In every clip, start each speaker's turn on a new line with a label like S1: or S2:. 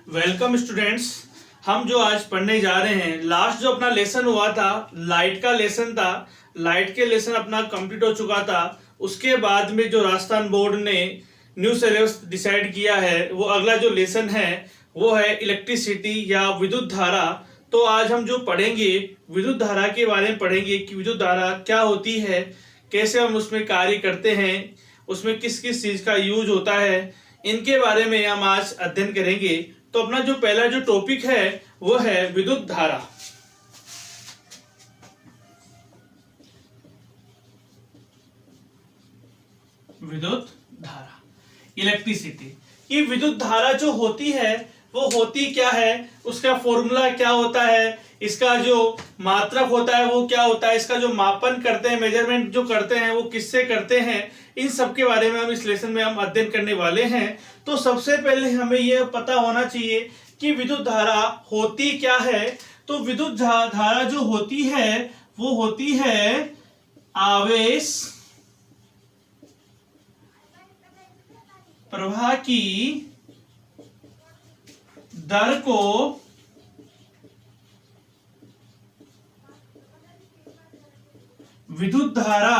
S1: Welcome students. हम जो आज पढ़ने जा रहे हैं, लास्ट जो अपना लेसन हुआ था लाइट का लेसन था। लाइट के लेसन अपना कंप्लीट हो चुका था। उसके बाद में जो राजस्थान बोर्ड ने न्यू सिलेबस डिसाइड किया है, वो अगला जो लेसन है वो है इलेक्ट्रिसिटी या विद्युत धारा। तो आज हम जो पढ़ेंगे विद्युत धारा के बारे में पढ़ेंगे कि विद्युत धारा क्या होती है, कैसे हम उसमें कार्य करते हैं, उसमें किस किस चीज का यूज होता है, इनके बारे में हम आज अध्ययन करेंगे। तो अपना जो पहला जो टॉपिक है वो है विद्युत धारा। विद्युत धारा, इलेक्ट्रिसिटी। ये विद्युत धारा जो होती है वो होती क्या है, उसका फॉर्मूला क्या होता है, इसका जो मात्रक होता है वो क्या होता है, इसका जो मापन करते हैं, मेजरमेंट जो करते हैं वो किससे करते हैं, इन सब के बारे में हम इस लेसन में हम अध्ययन करने वाले हैं। तो सबसे पहले हमें यह पता होना चाहिए कि विद्युत धारा होती क्या है। तो विद्युत धारा जो होती है वो होती है आवेश प्रवाह की दर को विद्युत धारा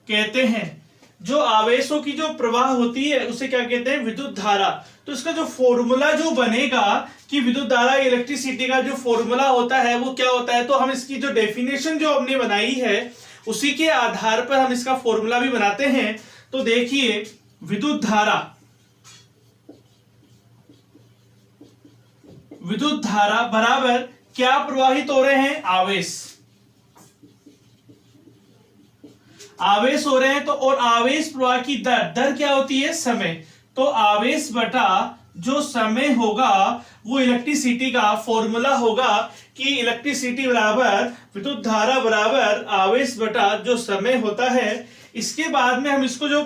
S1: कहते हैं। जो आवेशों की जो प्रवाह होती है उसे क्या कहते हैं, विद्युत धारा। तो इसका जो फॉर्मूला जो बनेगा कि विद्युत धारा इलेक्ट्रिसिटी का जो फॉर्मूला होता है वो क्या होता है, तो हम इसकी जो डेफिनेशन जो हमने बनाई है उसी के आधार पर हम इसका फॉर्मूला भी बनाते हैं। तो देखिए, विद्युत धारा बराबर क्या प्रवाहित हो रहे हैं, आवेश हो रहे हैं। तो और आवेश प्रवाह की दर क्या होती है, समय। तो आवेश बटा जो समय होगा वो इलेक्ट्रिसिटी का फॉर्मूला होगा कि इलेक्ट्रिसिटी बराबर विद्युत धारा बराबर आवेश बटा जो समय होता है। इसके बाद में हम इसको जो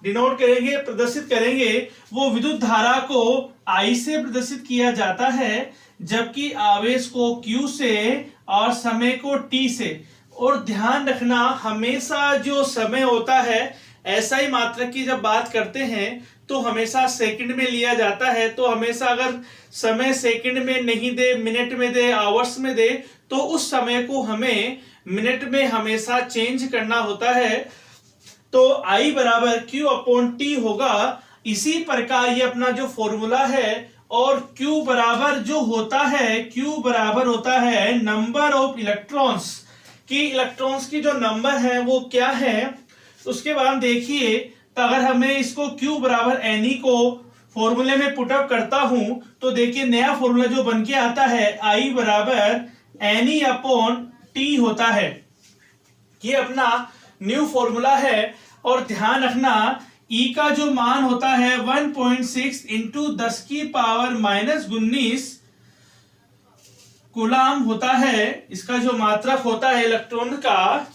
S1: डिनोट करेंगे, प्रदर्शित करेंगे, वो विद्युत धारा को I से प्रदर्शित किया जाता है, जबकि आवेश को Q से और समय को T से। और ध्यान रखना, हमेशा जो समय होता है ऐसा ही मात्रक की जब बात करते हैं तो हमेशा सेकंड में लिया जाता है। तो हमेशा अगर समय सेकंड में नहीं दे, मिनट में दे, आवर्स में दे, तो उस समय को हमें मिनट में हमेशा चेंज करना होता है। तो I बराबर Q अपॉन T होगा। इसी प्रकार ये अपना जो फॉर्मूला है। और Q बराबर जो होता है, Q बराबर होता है नंबर ऑफ इलेक्ट्रॉन्स कि इलेक्ट्रॉन्स की जो नंबर है वो क्या है। उसके बाद देखिए, तो अगर हमें इसको Q बराबर Ne को फॉर्मूले में पुटअप करता हूं तो देखिए नया फॉर्मूला जो बन के आता है I बराबर Ne अपॉन T होता है। ये अपना न्यू फॉर्मूला है। और ध्यान रखना, E का जो मान होता है 1.6 इंटू 10 की पावर -19 कूलाम होता है। इसका जो मात्रक होता है इलेक्ट्रॉन का।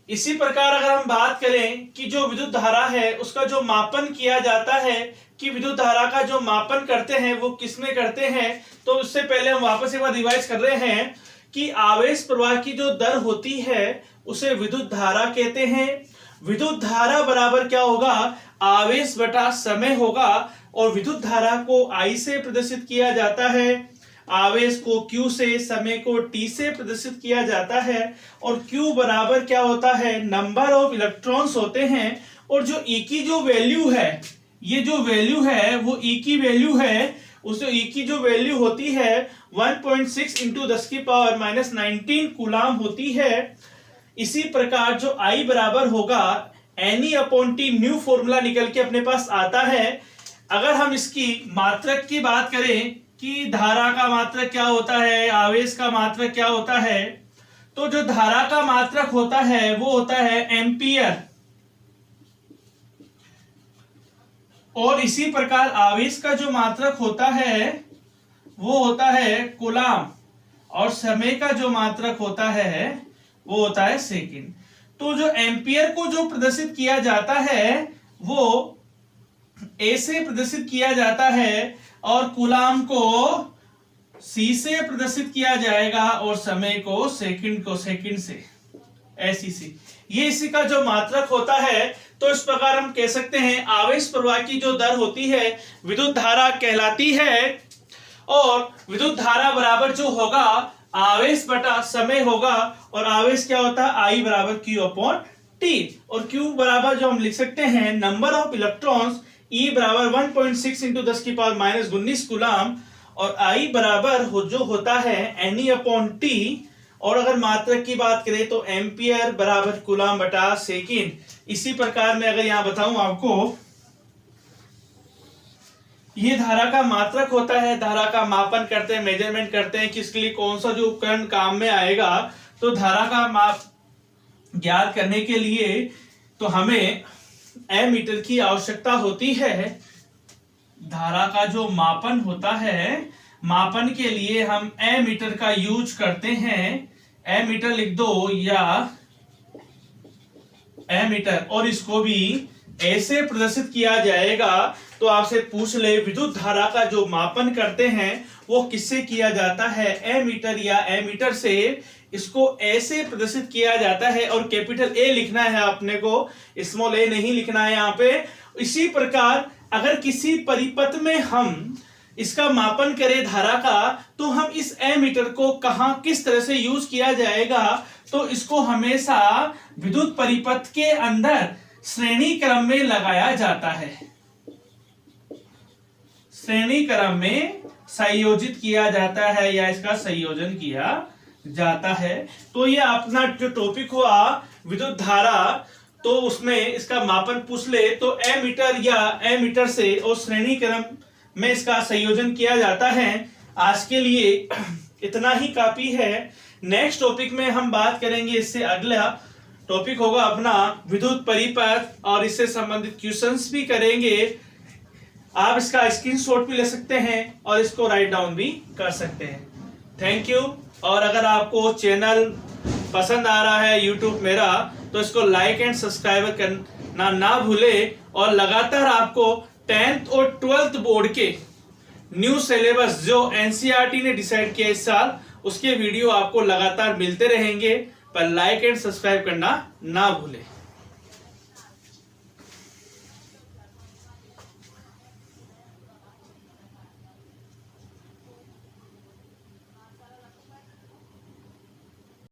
S1: इसी प्रकार अगर हम बात करें कि जो विद्युत धारा है उसका जो मापन किया जाता है, कि विद्युत धारा का जो मापन करते हैं वो किसमें करते हैं, तो उससे पहले हम वापस एक बार रिवाइज कर रहे हैं कि आवेश प्रवाह की जो दर होती है उसे विद्युत धारा कहते हैं। विद्युत धारा बराबर क्या होगा, आवेश बटा समय होगा। और विद्युत धारा को I से प्रदर्शित किया जाता है, आवेश को Q से, समय को T से प्रदर्शित किया जाता है। और Q बराबर क्या होता है, नंबर ऑफ इलेक्ट्रॉन्स होते हैं। और जो E की जो वैल्यू है, ये जो वैल्यू है वो E की वैल्यू है, उस E की जो वैल्यू होती है 1.6 इंटू 10 की पावर -19 कूलाम होती है। इसी प्रकार जो I बराबर होगा Ne upon T, new formula निकल के अपने पास आता है। अगर हम इसकी मात्रक की बात करें कि धारा का मात्रक क्या होता है, आवेश का मात्रक क्या होता है, तो जो धारा का मात्रक होता है वो होता है एम्पियर। और इसी प्रकार आवेश का जो मात्रक होता है वो होता है कूलाम। और समय का जो मात्रक होता है वो होता है सेकंड। तो जो एम्पियर को जो प्रदर्शित किया जाता है वो A से प्रदर्शित किया जाता है और कूलाम को C से प्रदर्शित किया जाएगा और समय को सेकंड से SEC। ये इसी का जो मात्रक होता है। तो इस प्रकार हम कह सकते हैं आवेश प्रवाह की जो दर होती है विद्युत धारा कहलाती है, और विद्युत धारा बराबर जो होगा आवेश बटा समय होगा, और आवेश क्या होता है आई बराबर क्यू अपॉन टी, और क्यू बराबर जो हम लिख सकते हैं नंबर ऑफ इलेक्ट्रॉन्स ई बराबर 1.6 इंटू 10 की पावर माइनस 19 कूलम, और आई बराबर जो होता है एन ई अपॉन टी, और अगर मात्रक की बात करें तो एम्पियर बराबर कूलम बटा सेकेंड। इसी प्रकार में अगर यहां बताऊं आपको, ये धारा का मात्रक होता है, धारा का मापन करते हैं, मेजरमेंट करते हैं किसके लिए कौन सा जो उपकरण काम में आएगा। तो धारा का माप ज्ञात करने के लिए तो हमें एमीटर की आवश्यकता होती है। धारा का जो मापन होता है, मापन के लिए हम एमीटर का यूज करते हैं। एमीटर लिख दो या एमीटर, और इसको भी ऐसे प्रदर्शित किया जाएगा। तो आपसे पूछ ले विद्युत धारा का जो मापन करते हैं वो किससे किया जाता है, एमीटर या एमीटर से। इसको ऐसे प्रदर्शित किया जाता है, और कैपिटल ए लिखना है अपने को, स्मॉल ए नहीं लिखना है यहाँ पे। इसी प्रकार अगर किसी परिपथ में हम इसका मापन करें धारा का, तो हम इस एमीटर को कहां किस तरह से यूज किया जाएगा, तो इसको हमेशा विद्युत परिपथ के अंदर श्रेणी क्रम में लगाया जाता है, श्रेणी क्रम में संयोजित किया जाता है या इसका संयोजन किया जाता है। तो ये अपना जो टॉपिक हुआ विद्युत धारा, तो उसमें इसका मापन पूछ ले तो एमीटर या एमीटर से और श्रेणी क्रम में इसका संयोजन किया जाता है। आज के लिए इतना ही काफी है। नेक्स्ट टॉपिक में हम बात करेंगे, इससे अगला टॉपिक होगा अपना विद्युत परिपथ, और इससे संबंधित क्वेश्चंस भी करेंगे। आप इसका स्क्रीनशॉट भी ले सकते हैं और इसको राइट डाउन भी कर सकते हैं। Thank you. और अगर आपको चैनल पसंद आ रहा है यूट्यूब मेरा, तो इसको लाइक एंड सब्सक्राइब करना ना भूले, और लगातार आपको 10th और 12th बोर्ड के न्यू सिलेबस जो एनसीईआरटी ने डिसाइड किया इस साल, उसके वीडियो आपको लगातार मिलते रहेंगे, पर लाइक एंड सब्सक्राइब करना ना भूले।